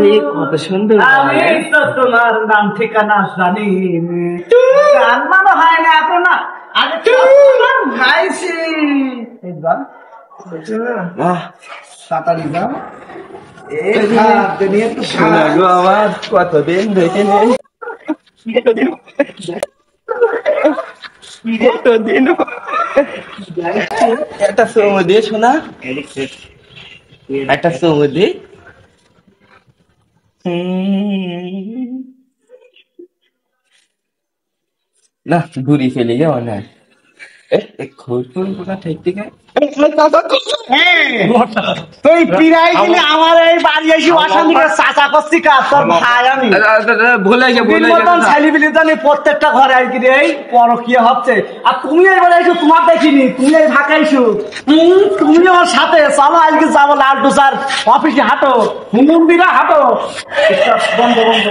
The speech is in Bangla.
আরে কত সুন্দর আমি তো তোমার নাম ঠিকানা জানি গান মনে হয় না এখন না আগে গাইছি তাড়াতাড়ি যাও শোনা গো আমার কতদিন দেখে নেই কতদিন একটা চুমু দিয়ে শোনা একটা চুমু দি না ঘুরি ফেলে যাও না খোঁজপুর কোথা ঠিক থেকে তুই পিরাই দিলে আমার এই বাড়ি এসে অশান্তিকে চাচা করছি কাজ তোর ভাই আমি ভুলে মতন ছেলেপিলি জানি প্রত্যেকটা ঘরে আর কি রে এই পরকীয়া হচ্ছে আর তুমি এবার এসো তোমার দেখিনি তুমি এই ভাকাইছো তুমি আমার সাথে চলো আজকে যাবো লালটু স্যার অফিসে হাঁটো হুমুন্দিরা হাঁটো বন্ধ বন্ধ